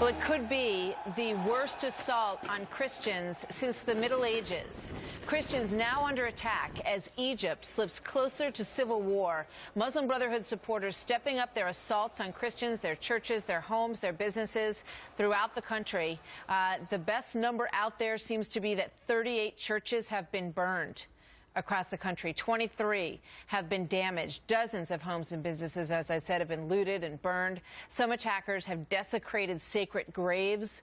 Well, it could be the worst assault on Christians since the Middle Ages. Christians now under attack as Egypt slips closer to civil war. Muslim Brotherhood supporters stepping up their assaults on Christians, their churches, their homes, their businesses throughout the country. The best number out there seems to be that 38 churches have been burned across the country. 23 have been damaged. Dozens of homes and businesses, as I said, have been looted and burned. Some attackers have desecrated sacred graves.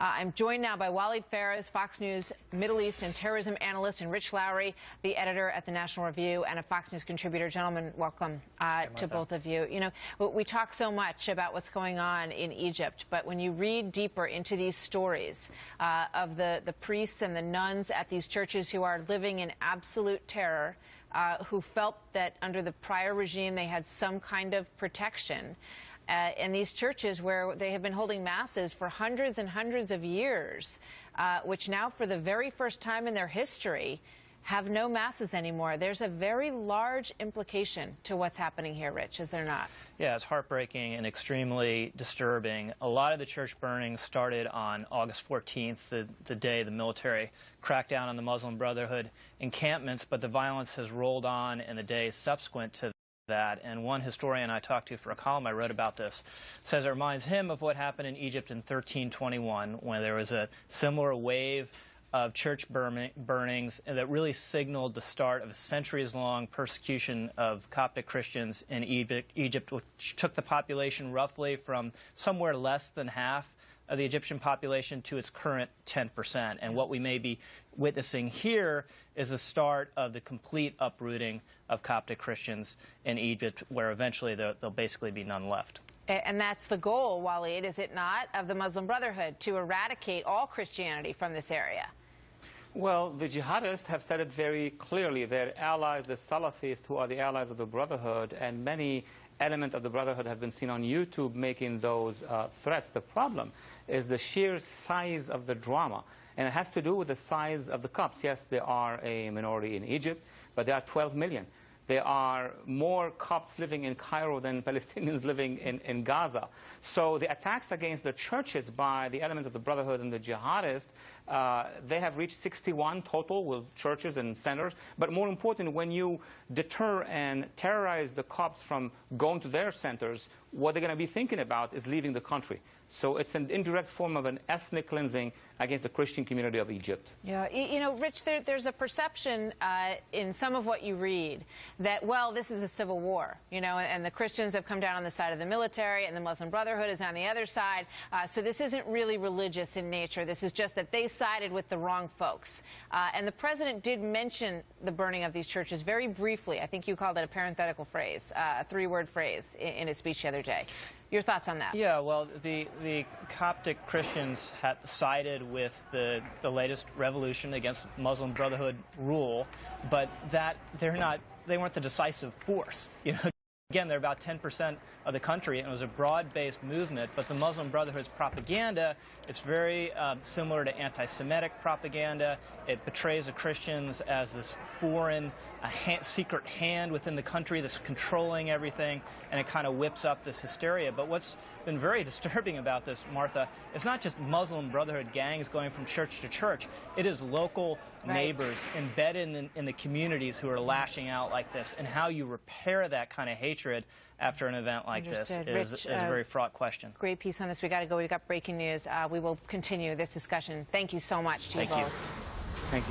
I'm joined now by Walid Phares, Fox News Middle East and terrorism analyst, and Rich Lowry, the editor at the National Review and a Fox News contributor. Gentlemen, welcome to both of you. You know, we talk so much about what's going on in Egypt, but when you read deeper into these stories of the priests and the nuns at these churches who are living in absolute terror, who felt that under the prior regime they had some kind of protection, in these churches where they have been holding masses for hundreds and hundreds of years, which now for the very first time in their history have no masses anymore. There's a very large implication to what's happening here, Rich, is there not? Yeah, it's heartbreaking and extremely disturbing. A lot of the church burnings started on August 14th, the day the military cracked down on the Muslim Brotherhood encampments, but the violence has rolled on in the days subsequent to that. And one historian I talked to for a column I wrote about this says it reminds him of what happened in Egypt in 1321, when there was a similar wave of church burnings that really signaled the start of a centuries-long persecution of Coptic Christians in Egypt, which took the population roughly from somewhere less than half of the Egyptian population to its current 10%. And what we may be witnessing here is the start of the complete uprooting of Coptic Christians in Egypt, where eventually there'll basically be none left. And that's the goal, Walid, is it not, of the Muslim Brotherhood, to eradicate all Christianity from this area? Well, the jihadists have said it very clearly. Their allies, the Salafists, who are the allies of the Brotherhood, and many elements of the Brotherhood have been seen on YouTube making those threats. The problem is the sheer size of the drama, and it has to do with the size of the Copts. Yes, they are a minority in Egypt, but they are 12 million. There are more Copts living in Cairo than Palestinians living in Gaza. So the attacks against the churches by the elements of the Brotherhood and the jihadists, they have reached 61 total with churches and centers. But more important, when you deter and terrorize the Copts from going to their centers, what they're going to be thinking about is leaving the country. So it's an indirect form of an ethnic cleansing against the Christian community of Egypt. Yeah, you know, Rich, there's a perception in some of what you read that, well, this is a civil war, you know, and the Christians have come down on the side of the military and the Muslim Brotherhood is on the other side. So this isn't really religious in nature. This is just that they sided with the wrong folks. And the president did mention the burning of these churches very briefly. I think you called it a parenthetical phrase, a three-word phrase in his speech the other day. Your thoughts on that? Yeah, well, the Coptic Christians had sided with the latest revolution against Muslim Brotherhood rule, but they weren't the decisive force. You know, again, they're about 10% of the country, and it was a broad-based movement. But the Muslim Brotherhood's propaganda, it's very similar to anti-Semitic propaganda. It portrays the Christians as this foreign, secret hand within the country that's controlling everything, and it kind of whips up this hysteria. But what's been very disturbing about this, Martha, it's not just Muslim Brotherhood gangs going from church to church. It is local neighbors embedded in the communities who are lashing out like this, and how you repair that kind of hatred after an event like this is a very fraught question. Great piece on this. We got to go. We've got breaking news. We will continue this discussion. Thank you so much to you both. Thank you.